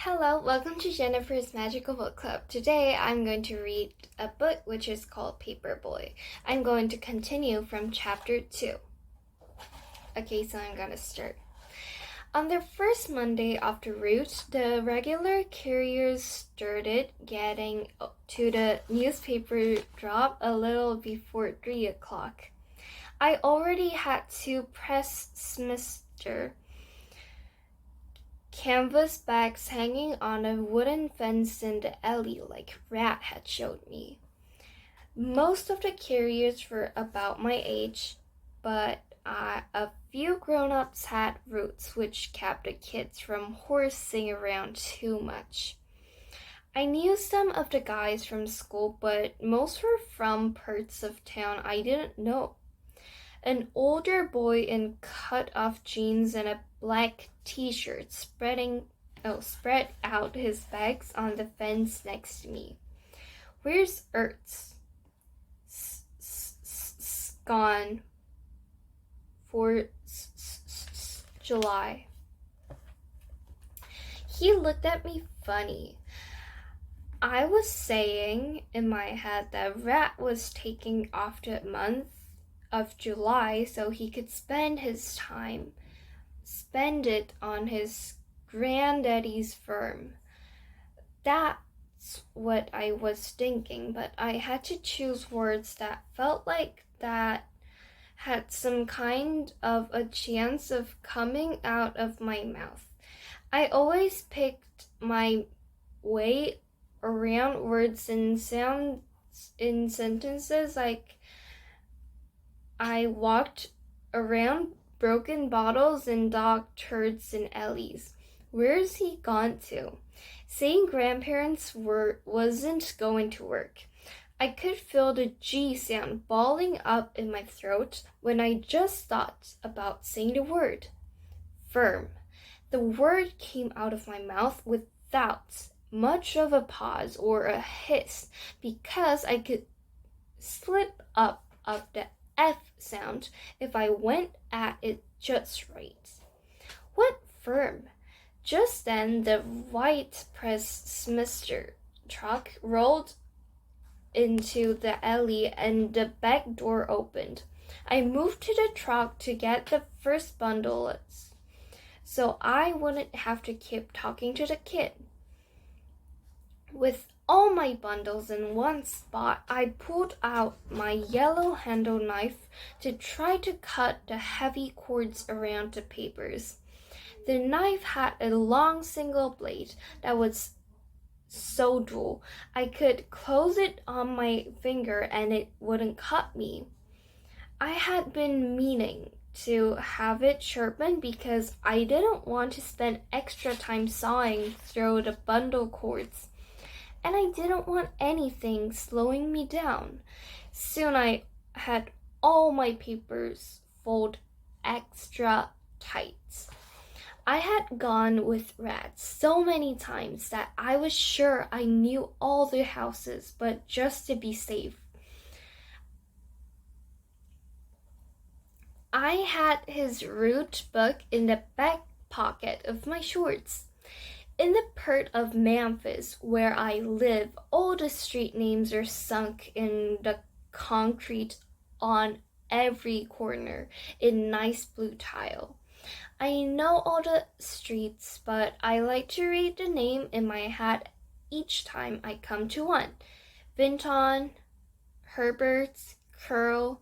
Hello, welcome to Jennifer's Magical Book Club. Today I'm going to read a book which is called Paperboy. I'm going to continue from chapter 2. Okay, so I'm gonna start. On the first Monday of the route, the regular carriers started getting to the newspaper drop a little before 3 o'clock. I already had two Pressmister canvas bags hanging on a wooden fence in the alley like Rat had showed me. Most of the carriers were about my age, but a few grown-ups had routes which kept the kids from horsing around too much. I knew some of the guys from school, but most were from parts of town I didn't know. An older boy in cut-off jeans and a black t-shirt spread out his bags on the fence next to me. "Where's Ertz?" "Gone for July." He looked at me funny. I was saying in my head that Rat was taking off the month of July so he could spend it on his granddaddy's farm. That's what I was thinking, but I had to choose words that felt like that had some kind of a chance of coming out of my mouth. I always picked my way around words and sounds in sentences like I walked around broken bottles and dog turds in alleys. Where's he gone to? Saying grandparents wasn't going to work. I could feel the G sound balling up in my throat when I just thought about saying the word. Firm. The word came out of my mouth without much of a pause or a hiss because I could slip up of the F sound if I went at it just right. What firm? Just then the white Pressmister truck rolled into the alley and the back door opened. I moved to the truck to get the first bundles so I wouldn't have to keep talking to the kid. With all my bundles in one spot, I pulled out my yellow-handled knife to try to cut the heavy cords around the papers. The knife had a long single blade that was so dull I could close it on my finger and it wouldn't cut me. I had been meaning to have it sharpened because I didn't want to spend extra time sawing through the bundle cords. And I didn't want anything slowing me down. Soon I had all my papers folded extra tight. I had gone with Rat so many times that I was sure I knew all the houses, but just to be safe. I had his route book in the back pocket of my shorts. In the part of Memphis where I live, all the street names are sunk in the concrete on every corner in nice blue tile. I know all the streets, but I like to read the name in my head each time I come to one. Vinton, Herbert's, Curl,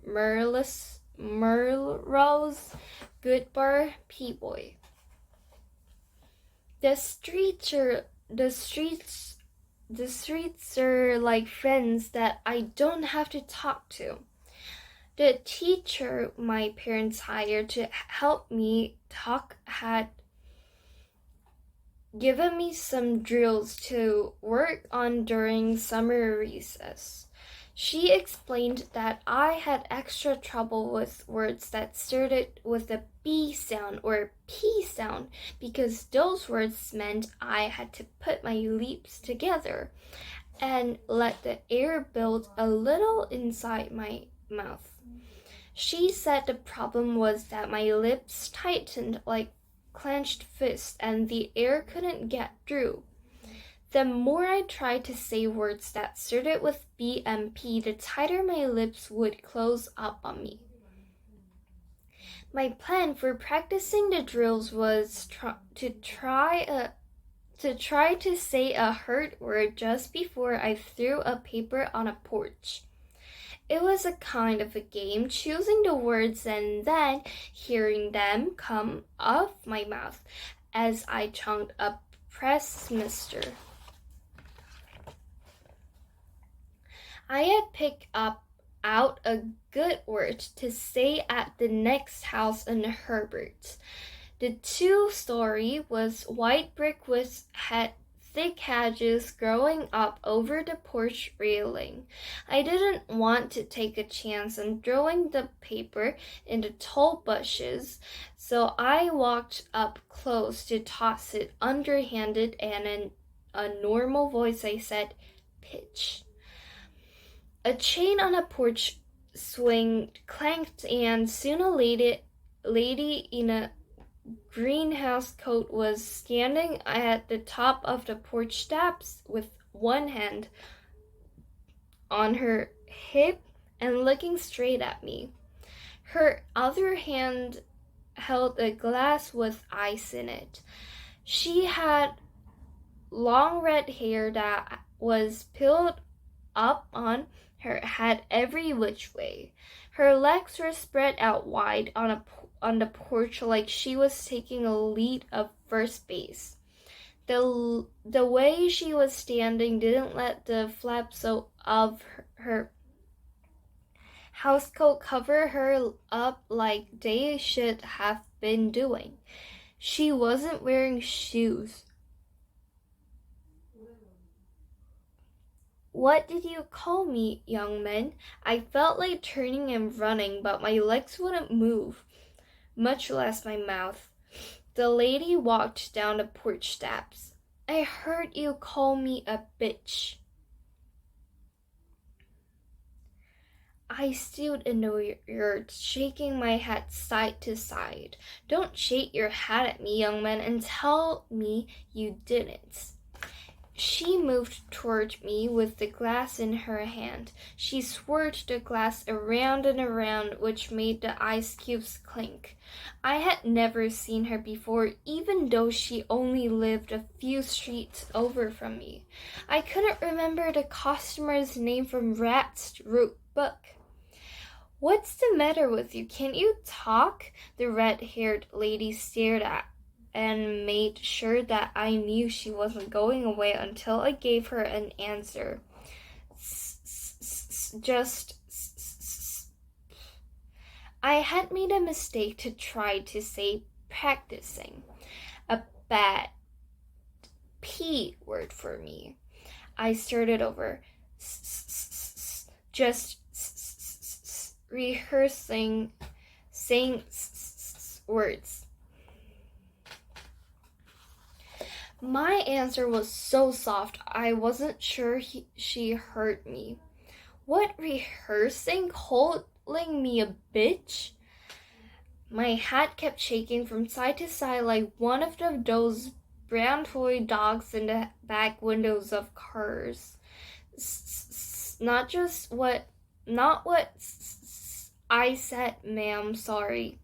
Merle's, Merrose, Goodbar, Paperboy. The streets are like friends that I don't have to talk to. The teacher my parents hired to help me talk had given me some drills to work on during summer recess. She explained that I had extra trouble with words that started with a B sound or P sound because those words meant I had to put my lips together and let the air build a little inside my mouth. She said the problem was that my lips tightened like clenched fist and the air couldn't get through. The more I tried to say words that started with B and P, the tighter my lips would close up on me. My plan for practicing the drills was to try to say a hurt word just before I threw a paper on a porch. It was a kind of a game, choosing the words and then hearing them come off my mouth as I chunked a press mister. I had picked out a good word to say at the next house in Herbert's. The two-story was white brick with thick hedges growing up over the porch railing. I didn't want to take a chance on throwing the paper in the tall bushes, so I walked up close to toss it underhanded, and in a normal voice I said, "Pitch." A chain on a porch swing clanked, and soon a lady in a greenhouse coat was standing at the top of the porch steps with one hand on her hip and looking straight at me. Her other hand held a glass with ice in it. She had long red hair that was piled up on her head every which way. Her legs were spread out wide on the porch like she was taking a lead of first base. The way she was standing didn't let the flaps of her housecoat cover her up like they should have been doing. She wasn't wearing shoes. "What did you call me, young man?" I felt like turning and running, but my legs wouldn't move, much less my mouth. The lady walked down the porch steps. "I heard you call me a bitch." I stood in the yard, shaking my head side to side. "Don't shake your head at me, young man, and tell me you didn't." She moved toward me with the glass in her hand. She swirled the glass around and around, which made the ice cubes clink. I had never seen her before, even though she only lived a few streets over from me. I couldn't remember the customer's name from Rat's book. "What's the matter with you? Can't you talk?" The red-haired lady stared at and made sure that I knew she wasn't going away until I gave her an answer. I had made a mistake to try to say practicing. A bad P word for me. I started over, just rehearsing saying words. My answer was so soft, I wasn't sure she heard me. "What rehearsing? Calling me a bitch?" My head kept shaking from side to side like one of those brown toy dogs in the back windows of cars. Not what I said, "Ma'am, sorry."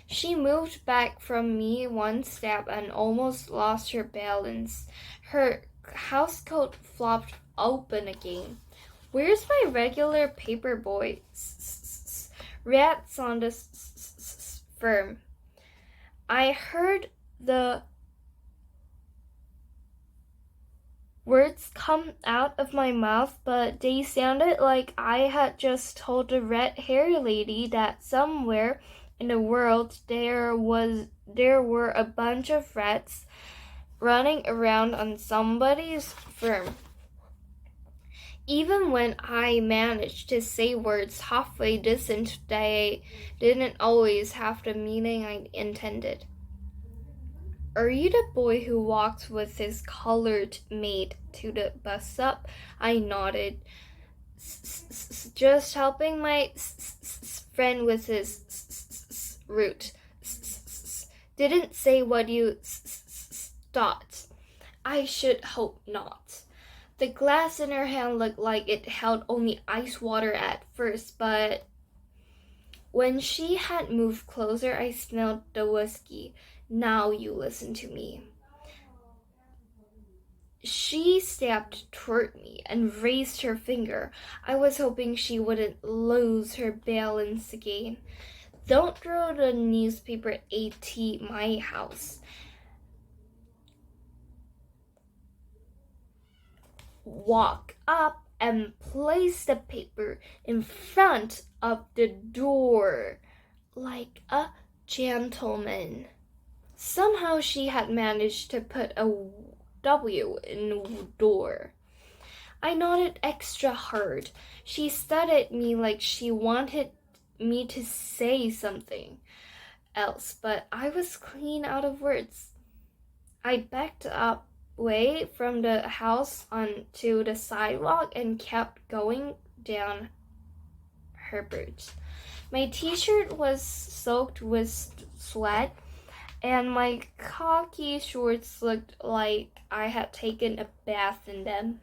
She moved back from me one step and almost lost her balance. Her housecoat flopped open again. "Where's my regular Paperboy? Rats on the firm." I heard the words come out of my mouth, but they sounded like I had just told the red-haired lady that somewhere in the world there were a bunch of rats running around on somebody's firm. Even when I managed to say words halfway decent, they didn't always have the meaning I intended. "Are you the boy who walked with his colored maid to the bus stop?" I nodded. "Just helping my friend with his route." didn't say what you thought. I should hope not. The glass in her hand looked like it held only ice water at first, but when she had moved closer, I smelled the whiskey. Now you listen to me. She stepped toward me and raised her finger. I was hoping she wouldn't lose her balance again. Don't throw the newspaper at my house. Walk up and place the paper in front of the door like a gentleman. Somehow she had managed to put a W in door. I nodded extra hard. She stared at me like she wanted me to say something else, but I was clean out of words. I backed up away from the house onto the sidewalk and kept going down Herbert's. My t-shirt was soaked with sweat, and my khaki shorts looked like I had taken a bath in them.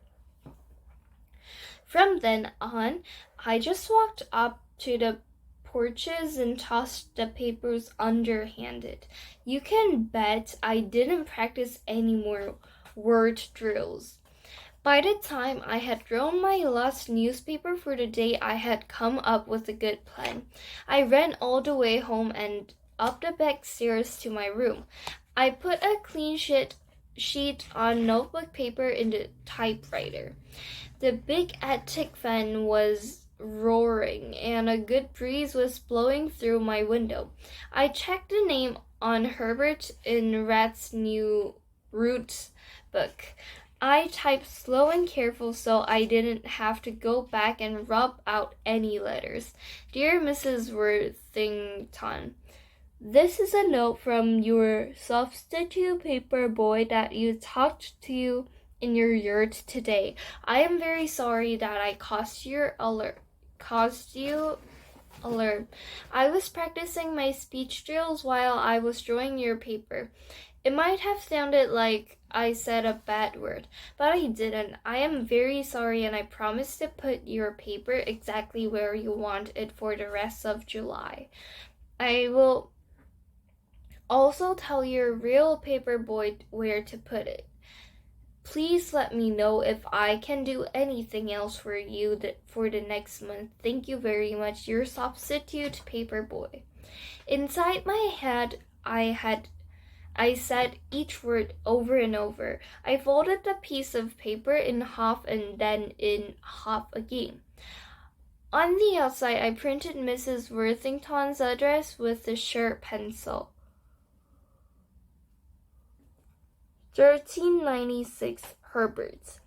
From then on, I just walked up to the porches and tossed the papers underhanded. You can bet I didn't practice any more word drills. By the time I had thrown my last newspaper for the day, I had come up with a good plan. I ran all the way home and up the back stairs to my room. I put a clean sheet on notebook paper in the typewriter. The big attic fan was roaring and a good breeze was blowing through my window. I checked the name on Herbert in Rat's new route book. I typed slow and careful so I didn't have to go back and rub out any letters. Dear Mrs. Worthington, this is a note from your substitute Paperboy that you talked to in your yurt today. I am very sorry that I caused you alarm. I was practicing my speech drills while I was drawing your paper. It might have sounded like I said a bad word, but I didn't. I am very sorry, and I promise to put your paper exactly where you want it for the rest of July. I will also tell your real Paperboy where to put it. Please let me know if I can do anything else for you for the next month. Thank you very much. Your substitute Paperboy. Inside my head, I said each word over and over. I folded the piece of paper in half and then in half again. On the outside, I printed Mrs. Worthington's address with a sharp pencil. 1396 Herbert.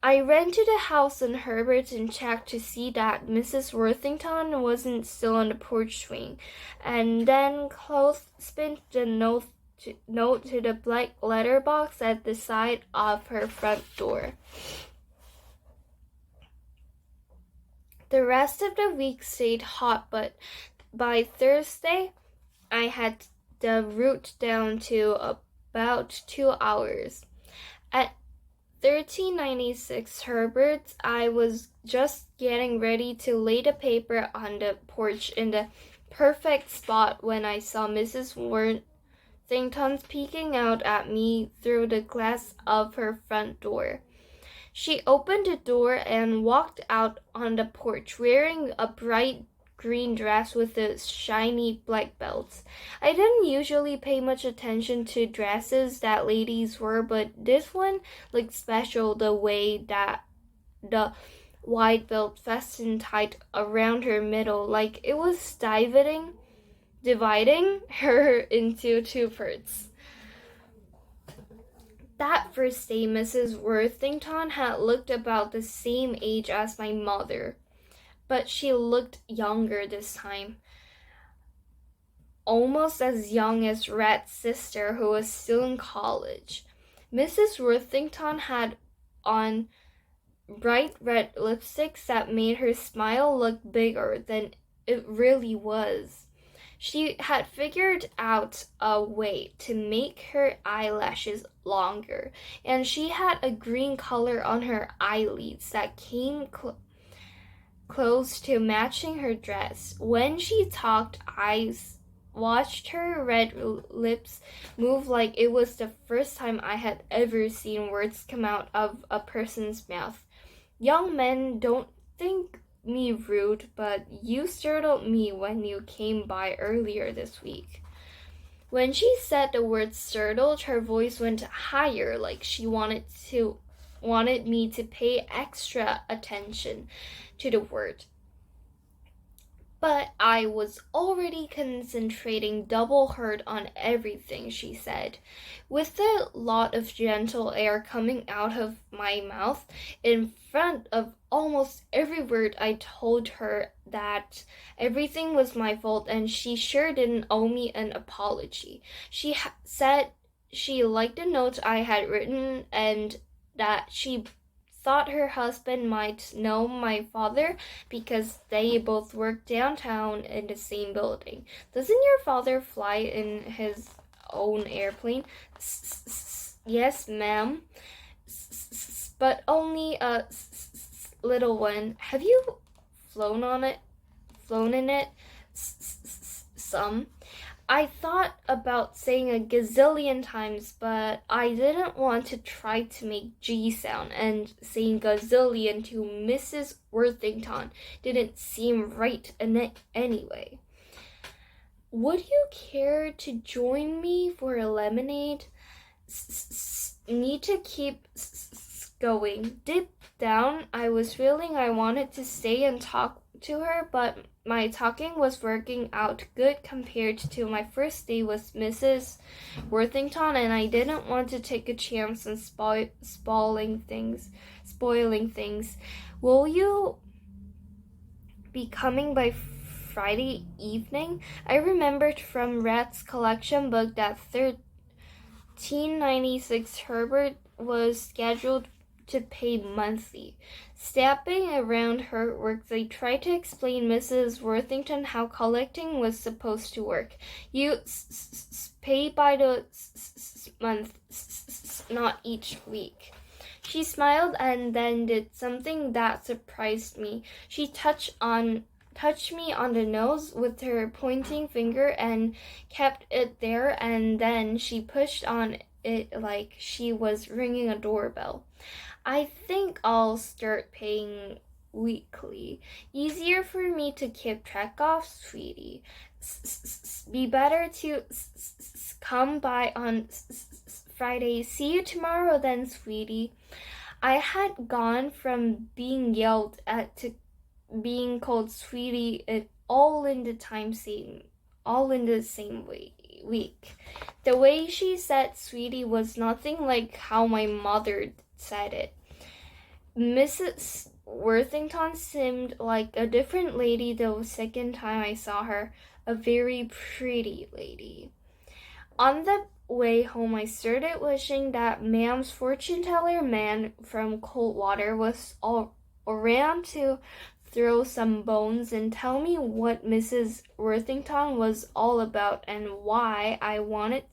I ran to the house in Herbert and checked to see that Mrs. Worthington wasn't still on the porch swing, and then clothespined the note to the black letterbox at the side of her front door. The rest of the week stayed hot, but by Thursday, I had the route down to about 2 hours. At 1396 Herbert's, I was just getting ready to lay the paper on the porch in the perfect spot when I saw Mrs. Worthington peeking out at me through the glass of her front door. She opened the door and walked out on the porch wearing a bright green dress with a shiny black belt. I didn't usually pay much attention to dresses that ladies wore, but this one looked special the way that the white belt fastened tight around her middle, like it was dividing her into two parts. That first day, Mrs. Worthington had looked about the same age as my mother, but she looked younger this time, almost as young as Rat's sister, who was still in college. Mrs. Worthington had on bright red lipsticks that made her smile look bigger than it really was. She had figured out a way to make her eyelashes longer, and she had a green color on her eyelids that came close to matching her dress. When she talked, I watched her red lips move like it was the first time I had ever seen words come out of a person's mouth. Young men, don't think me rude, but you startled me when you came by earlier this week. When she said the word startled, her voice went higher, like she wanted me to pay extra attention to the word. But I was already concentrating double hard on everything she said. With a lot of gentle air coming out of my mouth, in front of almost every word, I told her that everything was my fault and she sure didn't owe me an apology. She said she liked the notes I had written and that she thought her husband might know my father because they both work downtown in the same building. Doesn't your father fly in his own airplane? Yes, ma'am. But only a little one. Have you flown on it? Flown in it? Some. I thought about saying a gazillion times, but I didn't want to try to make G sound, and saying gazillion to Mrs. Worthington didn't seem right anyway. Would you care to join me for a lemonade? Need to keep going. Deep down, I was feeling I wanted to stay and talk to her, but my talking was working out good compared to my first day with Mrs. Worthington, and I didn't want to take a chance on spoiling things. Will you be coming by Friday evening? I remembered from Rat's collection book that 1396 Herbert was scheduled to pay monthly. Stepping around her work, they tried to explain Mrs. Worthington how collecting was supposed to work. You pay by the month, not each week. She smiled and then did something that surprised me. She touched me on the nose with her pointing finger and kept it there, and then she pushed on it like she was ringing a doorbell. I think I'll start paying weekly. Easier for me to keep track of, sweetie. Be better to come by on Friday. See you tomorrow then, sweetie. I had gone from being yelled at to being called sweetie all in the same week. The way she said sweetie was nothing like how my mother said it. Mrs. Worthington seemed like a different lady the second time I saw her, a very pretty lady. On the way home, I started wishing that Ma'am's fortune teller man from Coldwater was all around to throw some bones and tell me what Mrs. Worthington was all about and why I wanted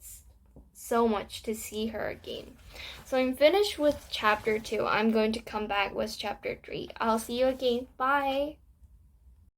so much to see her again. So I'm finished with chapter 2. I'm going to come back with chapter 3. I'll see you again. Bye.